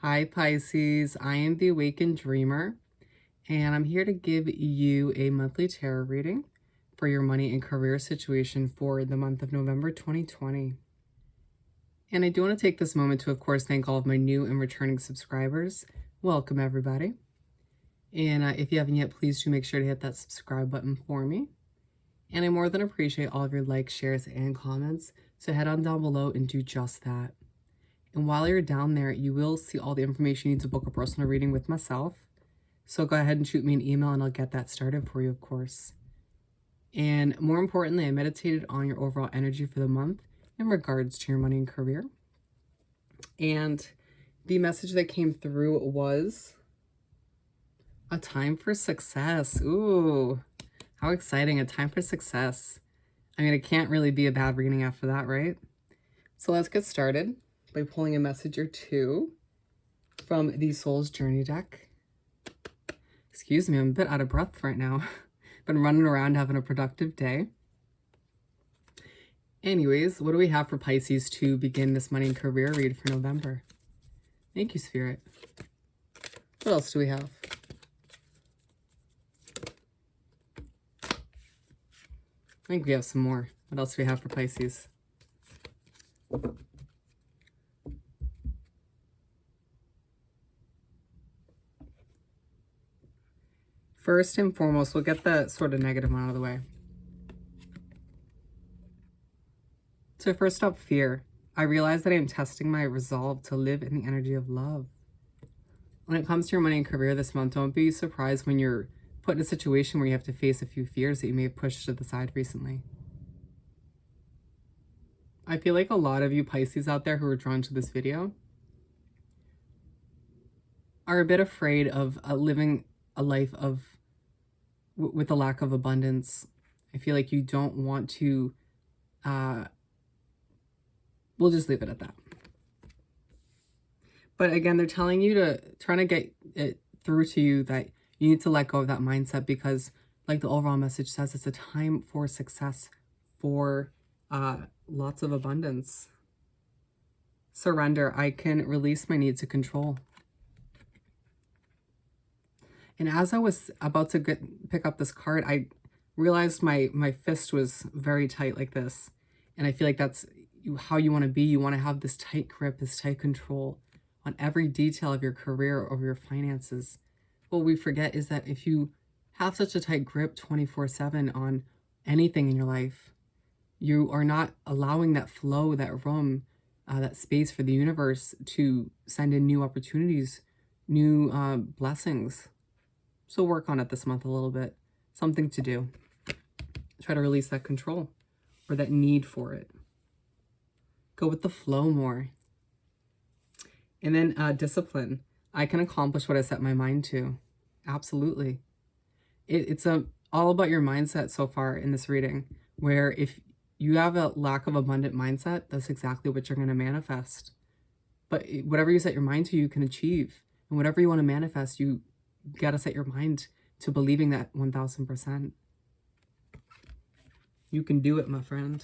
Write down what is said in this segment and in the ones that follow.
Hi Pisces, I am the Awakened Dreamer, and I'm here to give you a monthly tarot reading for your money and career situation for the month of November 2020. And I do want to take this moment to, of course, thank all of my new and returning subscribers. Welcome, everybody. And if you haven't yet, please do make sure to hit that subscribe button for me. And I more than appreciate all of your likes, shares, and comments, so head on down below and do just that. And while you're down there, you will see all the information you need to book a personal reading with myself. So go ahead and shoot me an email and I'll get that started for you, of course. And more importantly, I meditated on your overall energy for the month in regards to your money and career. And the message that came through was a time for success. Ooh, how exciting, a time for success. I mean, it can't really be a bad reading after that, right? So let's get started by pulling a message or two from the Soul's Journey deck. Excuse me, I'm a bit out of breath right now. Been running around having a productive day. Anyways, what do we have for Pisces to begin this money and career read for November? Thank you, Spirit. What else do we have? I think we have some more. What else do we have for Pisces? First and foremost, we'll get the sort of negative one out of the way. So first up, fear. I realize that I am testing my resolve to live in the energy of love. When it comes to your money and career this month, don't be surprised when you're put in a situation where you have to face a few fears that you may have pushed to the side recently. I feel like a lot of you Pisces out there who are drawn to this video are a bit afraid of living a life of with a lack of abundance. I feel like you don't want to, we'll just leave it at that. But again, they're telling you trying to get it through to you that you need to let go of that mindset, because like the overall message says, it's a time for success, for lots of abundance. Surrender. I can release my need to control. And as I was about to pick up this card, I realized my fist was very tight like this. And I feel like that's how you want to be. You want to have this tight grip, this tight control on every detail of your career or your finances. What we forget is that if you have such a tight grip 24/7 on anything in your life, you are not allowing that flow, that room, that space for the universe to send in new opportunities, new blessings. So work on it this month a little bit. Something to do. Try to release that control or that need for it. Go with the flow more. And then discipline. I can accomplish what I set my mind to. Absolutely. It's all about your mindset so far in this reading, where if you have a lack of abundant mindset, that's exactly what you're going to manifest. But whatever you set your mind to, you can achieve. And whatever you want to manifest, you got to set your mind to believing that 1000%. You can do it, my friend.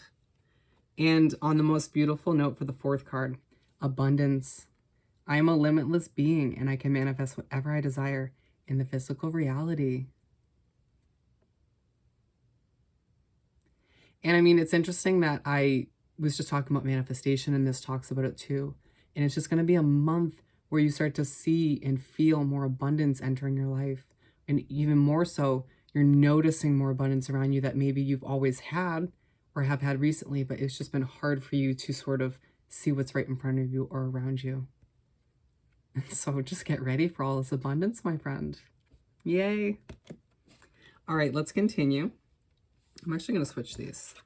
And on the most beautiful note for the fourth card, abundance. I am a limitless being and I can manifest whatever I desire in the physical reality. And I mean, it's interesting that I was just talking about manifestation and this talks about it too. And it's just going to be a month where you start to see and feel more abundance entering your life. And even more so, you're noticing more abundance around you that maybe you've always had or have had recently, but it's just been hard for you to sort of see what's right in front of you or around you. And so just get ready for all this abundance, my friend. Yay. All right, let's continue. I'm actually going to switch these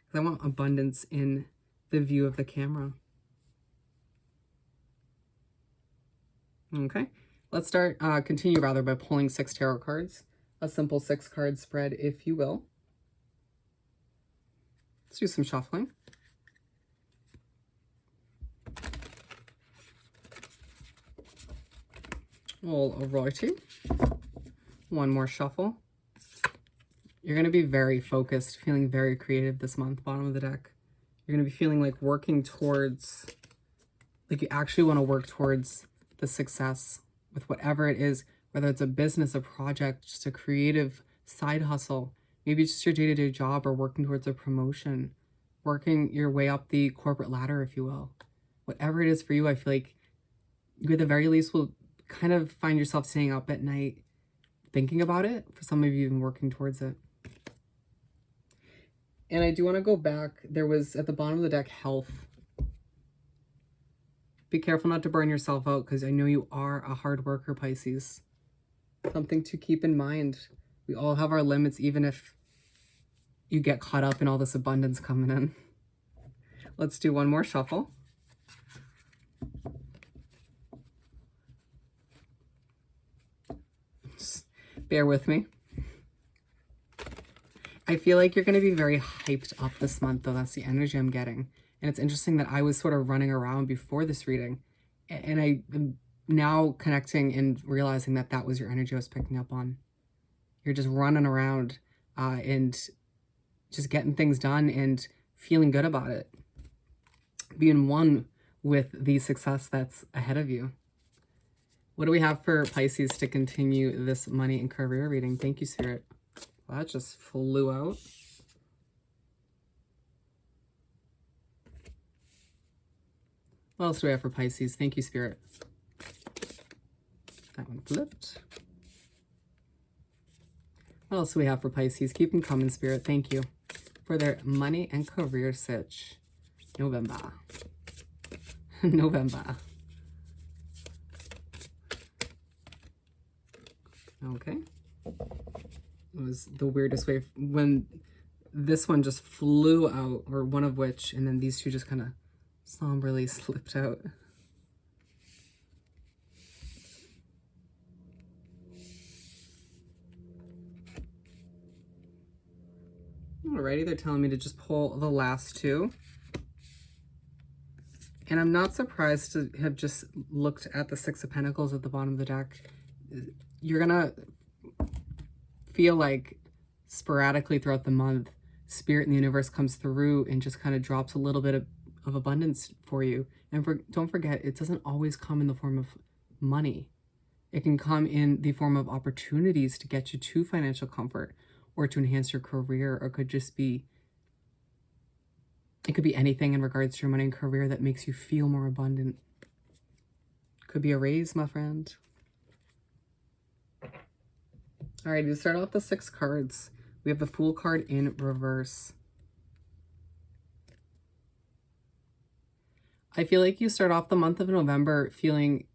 because I want abundance in the view of the camera. Okay, let's continue rather by pulling 6 tarot cards, a simple 6-card spread, if you will. Let's do some shuffling. We'll roll 2. One more shuffle. You're going to be very focused, feeling very creative this month, bottom of the deck. You're going to be feeling like working towards, like you actually want to work towards the success with whatever it is, whether it's a business, a project, just a creative side hustle, maybe just your day-to-day job or working towards a promotion, working your way up the corporate ladder, if you will. Whatever it is for you, I feel like you at the very least will kind of find yourself staying up at night thinking about it. For some of you, even working towards it. And I do want to go back. There was at the bottom of the deck, health. Be careful not to burn yourself out, because I know you are a hard worker, Pisces. Something to keep in mind. We all have our limits, even if you get caught up in all this abundance coming in. Let's do one more shuffle. Just bear with me. I feel like you're going to be very hyped up this month, though. That's the energy I'm getting. And it's interesting that I was sort of running around before this reading. And I am now connecting and realizing that that was your energy I was picking up on. You're just running around and just getting things done and feeling good about it. Being one with the success that's ahead of you. What do we have for Pisces to continue this money and career reading? Thank you, Spirit. Well, that just flew out. What else do we have for Pisces? Thank you, Spirit. That one flipped. What else do we have for Pisces? Keep them coming, Spirit. Thank you for their money and career sitch. November. November. Okay. It was the weirdest way when this one just flew out, or one of which, and then these two just kind of somberly slipped out. Alrighty, they're telling me to just pull the last two. And I'm not surprised to have just looked at the Six of Pentacles at the bottom of the deck. You're gonna feel like sporadically throughout the month, Spirit in the universe comes through and just kind of drops a little bit of abundance for you. And don't forget, it doesn't always come in the form of money. It can come in the form of opportunities to get you to financial comfort or to enhance your career, or it could just be, it could be anything in regards to your money and career that makes you feel more abundant. Could be a raise, my friend. All right, to start off the 6 cards, we have the Fool card in reverse. I feel like you start off the month of November feeling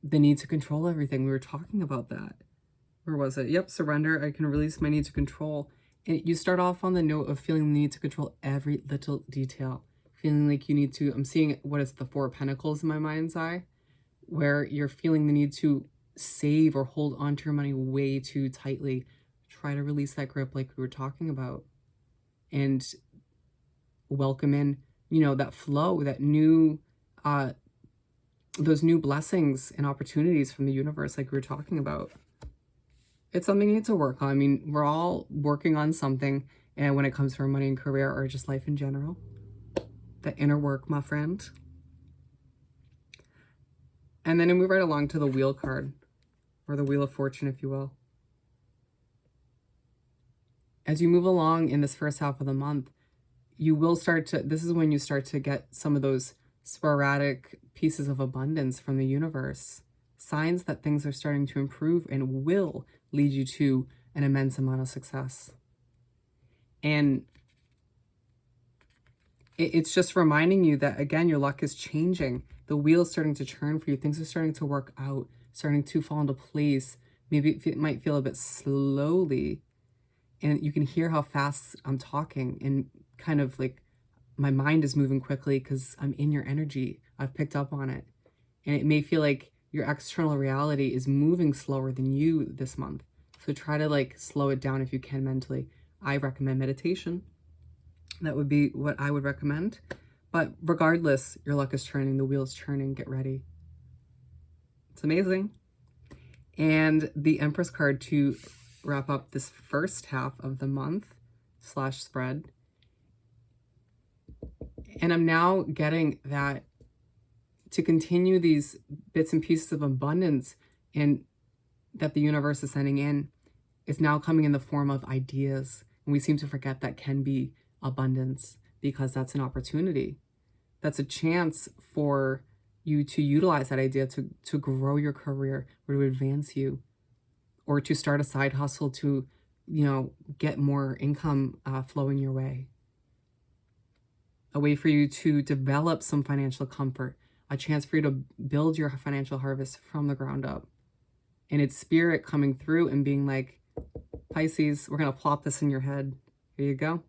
the need to control everything. We were talking about that. Where was it? Yep, surrender. I can release my need to control. And you start off on the note of feeling the need to control every little detail. Feeling like you need to, I'm seeing what is the 4 of Pentacles in my mind's eye, where you're feeling the need to save or hold on to your money way too tightly. Try to release that grip like we were talking about. And welcome in, you know, that flow, that new, those new blessings and opportunities from the universe like we were talking about. It's something you need to work on. I mean, we're all working on something, and when it comes to our money and career or just life in general, the inner work, my friend. And then we move right along to the Wheel card, or the Wheel of Fortune, if you will. As you move along in this first half of the month, you will start to, this is when you start to get some of those sporadic pieces of abundance from the universe. Signs that things are starting to improve and will lead you to an immense amount of success. And it's just reminding you that, again, your luck is changing. The wheel is starting to turn for you. Things are starting to work out, starting to fall into place. Maybe it might feel a bit slowly. And you can hear how fast I'm talking, and kind of like my mind is moving quickly because I'm in your energy. I've picked up on it. And it may feel like your external reality is moving slower than you this month. So try to like slow it down if you can mentally. I recommend meditation. That would be what I would recommend. But regardless, your luck is turning, the wheel is turning, get ready. It's amazing. And the Empress card to wrap up this first half of the month / spread. And I'm now getting that to continue these bits and pieces of abundance and that the universe is sending in is now coming in the form of ideas. And we seem to forget that can be abundance, because that's an opportunity. That's a chance for you to utilize that idea to grow your career or to advance you, or to start a side hustle to, get more income flowing your way. A way for you to develop some financial comfort, a chance for you to build your financial harvest from the ground up. And it's spirit coming through and being like, Pisces, we're going to plop this in your head. Here you go.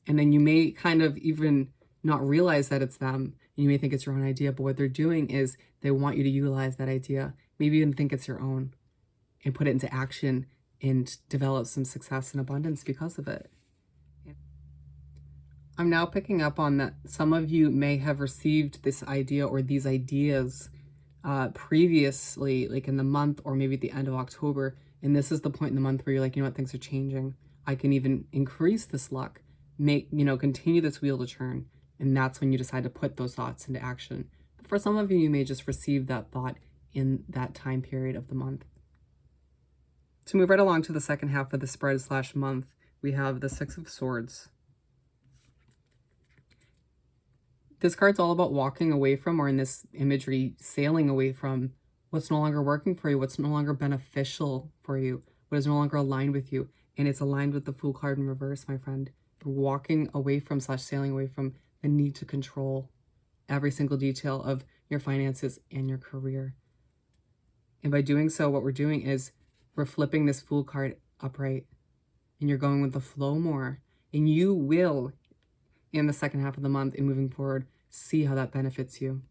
And then you may kind of even not realize that it's them. You may think it's your own idea, but what they're doing is they want you to utilize that idea. Maybe even think it's your own and put it into action and develop some success and abundance because of it. I'm now picking up on that some of you may have received this idea or these ideas previously, like in the month or maybe at the end of October. And this is the point in the month where you're like, you know what, things are changing. I can even increase this luck, continue this wheel to turn. And that's when you decide to put those thoughts into action. But for some of you, you may just receive that thought in that time period of the month. To move right along to the second half of the spread / month, we have the Six of Swords. This card's all about walking away from, or in this imagery, sailing away from what's no longer working for you, what's no longer beneficial for you, what is no longer aligned with you. And it's aligned with the Fool card in reverse, my friend. You're walking away from / sailing away from the need to control every single detail of your finances and your career. And by doing so, what we're doing is we're flipping this Fool card upright, and you're going with the flow more. And you will, in the second half of the month and moving forward, see how that benefits you.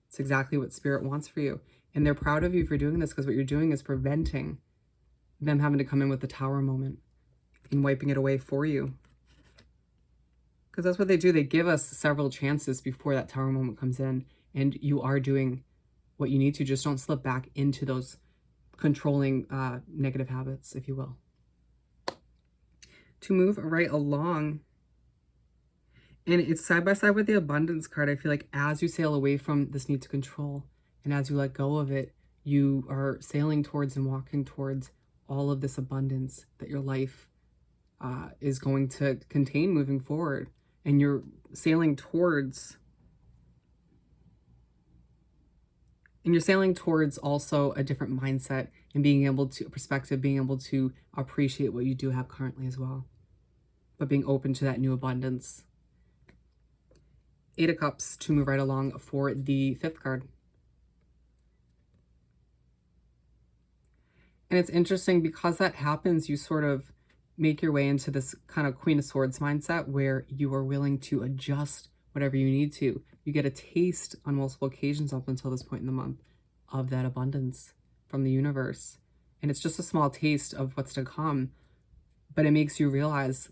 It's exactly what Spirit wants for you. And they're proud of you for doing this, because what you're doing is preventing them having to come in with the Tower moment and wiping it away for you. Because that's what they do. They give us several chances before that Tower moment comes in, and you are doing what you need to. Just don't slip back into those controlling negative habits, if you will. To move right along, and it's side by side with the Abundance card. I feel like as you sail away from this need to control, and as you let go of it, you are sailing towards and walking towards all of this abundance that your life is going to contain moving forward. And you're sailing towards, also a different mindset and being able to, perspective, being able to appreciate what you do have currently as well, but being open to that new abundance. 8 of Cups to move right along for the 5th card. And it's interesting because that happens, you sort of make your way into this kind of Queen of Swords mindset where you are willing to adjust whatever you need to. You get a taste on multiple occasions up until this point in the month of that abundance from the universe. And it's just a small taste of what's to come, but it makes you realize,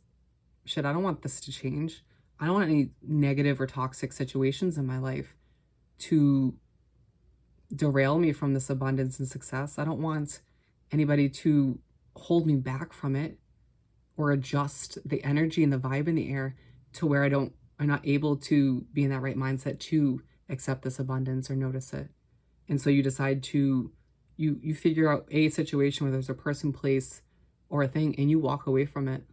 shit, I don't want this to change. I don't want any negative or toxic situations in my life to derail me from this abundance and success. I don't want anybody to hold me back from it or adjust the energy and the vibe in the air to where I'm not able to be in that right mindset to accept this abundance or notice it. And so you decide to, you figure out a situation where there's a person, place, or a thing, and you walk away from it.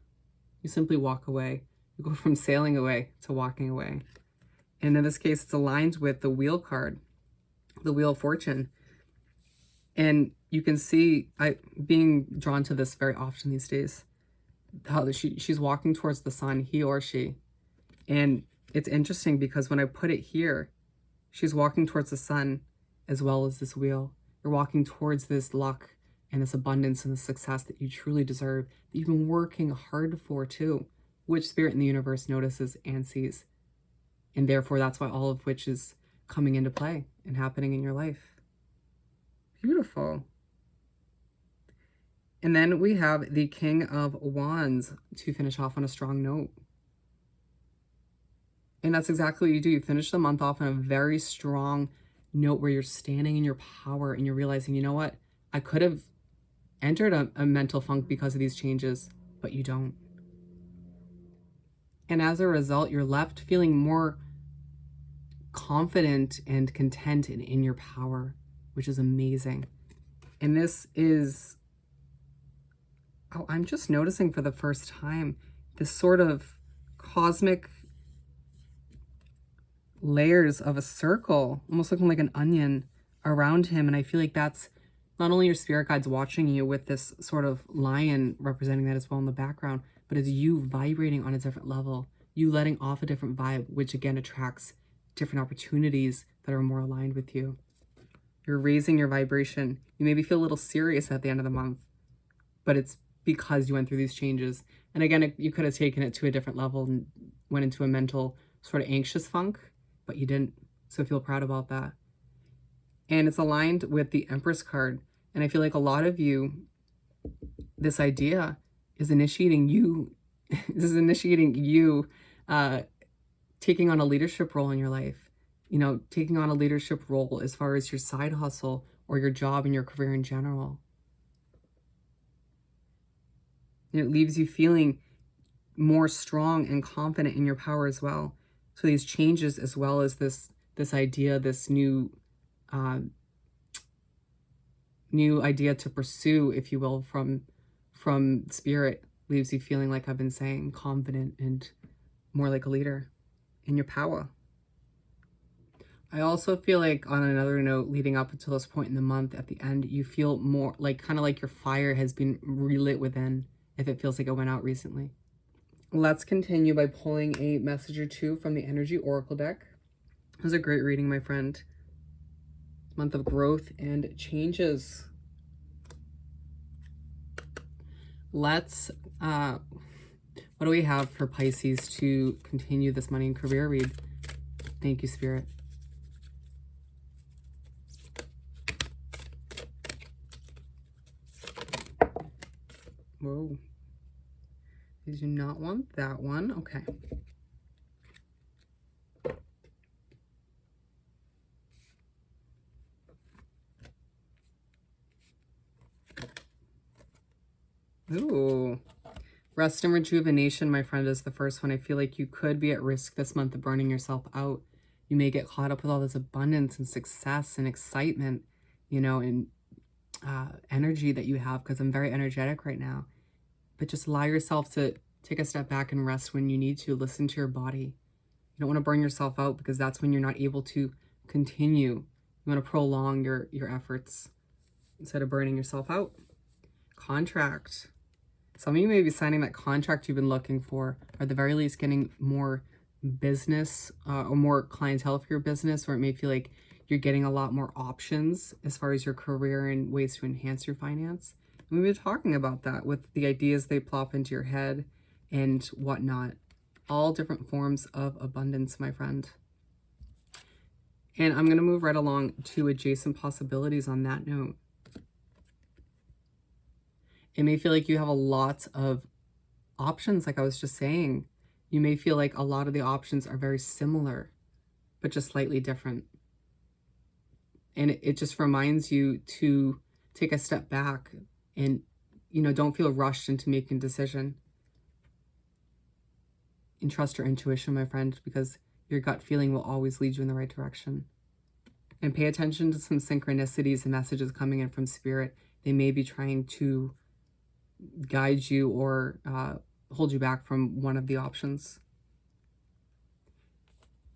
You simply walk away. You go from sailing away to walking away. And in this case, it's aligned with the Wheel card, the Wheel of Fortune. And you can see, being drawn to this very often these days, how she's walking towards the sun, he or she. And it's interesting because when I put it here, she's walking towards the sun as well as this wheel. You're walking towards this luck and this abundance and the success that you truly deserve, that you've been working hard for too, which Spirit in the universe notices and sees. And therefore, that's why all of which is coming into play and happening in your life. Beautiful. And then we have the King of Wands to finish off on a strong note. And that's exactly what you do. You finish the month off on a very strong note where you're standing in your power and you're realizing, you know what? I could have entered a mental funk because of these changes, but you don't. And as a result, you're left feeling more confident and content in your power, which is amazing. And this is, oh, I'm just noticing for the first time, this sort of cosmic layers of a circle, almost looking like an onion around him. And I feel like that's not only your spirit guides watching you with this sort of lion representing that as well in the background, but it's you vibrating on a different level, you letting off a different vibe, which again attracts different opportunities that are more aligned with you. You're raising your vibration. You maybe feel a little serious at the end of the month, but it's because you went through these changes. And again, you could have taken it to a different level and went into a mental sort of anxious funk, but you didn't. So feel proud about that. And it's aligned with the Empress card. And I feel like a lot of you, this idea is initiating you, this is initiating you taking on a leadership role in your life. You know, taking on a leadership role as far as your side hustle or your job and your career in general. And it leaves you feeling more strong and confident in your power as well. So these changes, as well as this idea, this new idea to pursue, if you will, from spirit, leaves you feeling, like I've been saying, confident and more like a leader in your power. I also feel like, on another note, leading up until this point in the month, at the end, you feel more like, kind of like your fire has been relit within, if it feels like it went out recently. Let's continue by pulling a message or two from the Energy Oracle deck. It was a great reading, my friend. Month of growth and changes. Let's, what do we have for Pisces to continue this money and career read? Thank you, Spirit. Whoa. Did you not want that one? Okay. Ooh. Rest and rejuvenation, my friend, is the first one. I feel like you could be at risk this month of burning yourself out. You may get caught up with all this abundance and success and excitement, you know, and energy that you have, because I'm very energetic right now. But just allow yourself to take a step back and rest when you need to. Listen to your body. You don't want to burn yourself out, because that's when you're not able to continue. You want to prolong your efforts instead of burning yourself out. Contract. Some of you may be signing that contract you've been looking for, or at the very least getting more business or more clientele for your business, or it may feel like you're getting a lot more options as far as your career and ways to enhance your finance. And we've been talking about that with the ideas they plop into your head and whatnot. All different forms of abundance, my friend. And I'm going to move right along to adjacent possibilities on that note. It may feel like you have a lot of options, like I was just saying. You may feel like a lot of the options are very similar, but just slightly different. And it just reminds you to take a step back and, you know, don't feel rushed into making a decision. And trust your intuition, my friend, because your gut feeling will always lead you in the right direction. And pay attention to some synchronicities and messages coming in from spirit. They may be trying to guide you or hold you back from one of the options.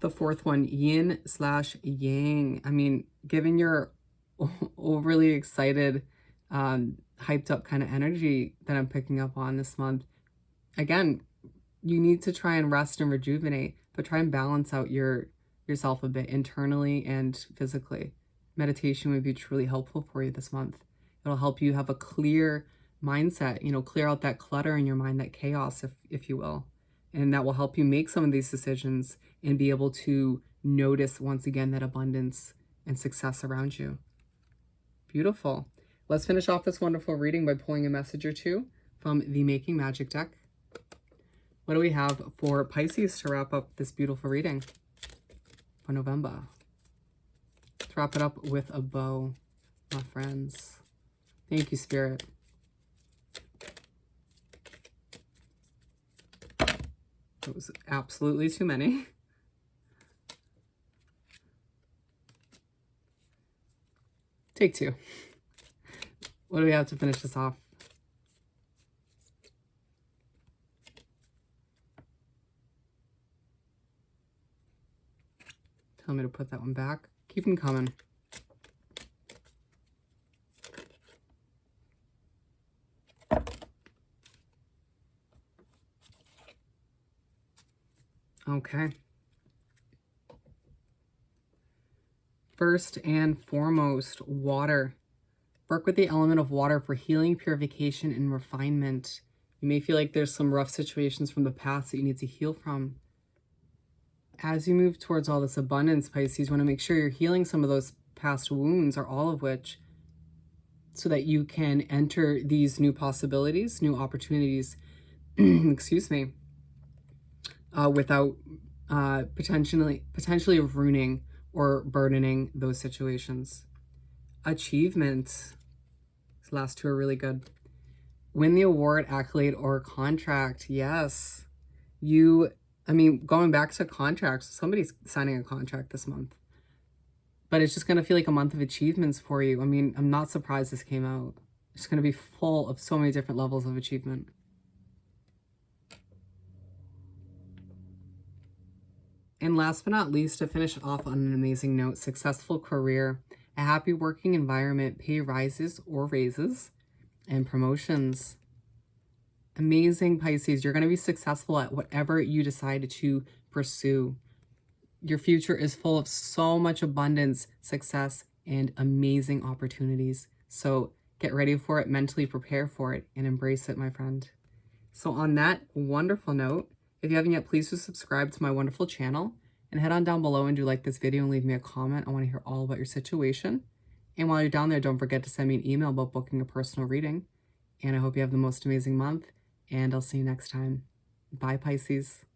The fourth one, yin/yang. I mean, given your overly excited, hyped up kind of energy that I'm picking up on this month, again, you need to try and rest and rejuvenate, but try and balance out yourself a bit internally and physically. Meditation would be truly helpful for you this month. It'll help you have a clear mindset, you know, clear out that clutter in your mind, that chaos, if you will. And that will help you make some of these decisions and be able to notice once again that abundance and success around you. Beautiful. Let's finish off this wonderful reading by pulling a message or two from the Making Magic deck. What do we have for Pisces to wrap up this beautiful reading for November? Let's wrap it up with a bow, my friends. Thank you, Spirit. It was absolutely too many. Take two. What do we have to finish this off? Tell me to put that one back. Keep them coming. Okay. First and foremost, water. Work with the element of water for healing, purification, and refinement. You may feel like there's some rough situations from the past that you need to heal from. As you move towards all this abundance, Pisces, you want to make sure you're healing some of those past wounds, or all of which, so that you can enter these new possibilities, new opportunities, excuse me, without potentially ruining or burdening those situations. Achievements. These last two are really good. Win the award, accolade, or contract. Yes. Going back to contracts, somebody's signing a contract this month. But it's just going to feel like a month of achievements for you. I'm not surprised this came out. It's going to be full of so many different levels of achievement. And last but not least, to finish off on an amazing note, successful career, a happy working environment, pay rises or raises, and promotions. Amazing, Pisces. You're going to be successful at whatever you decide to pursue. Your future is full of so much abundance, success, and amazing opportunities. So get ready for it, mentally prepare for it, and embrace it, my friend. So on that wonderful note, if you haven't yet, please do subscribe to my wonderful channel and head on down below and do like this video and leave me a comment. I want to hear all about your situation. And while you're down there, don't forget to send me an email about booking a personal reading. And I hope you have the most amazing month, and I'll see you next time. Bye, Pisces.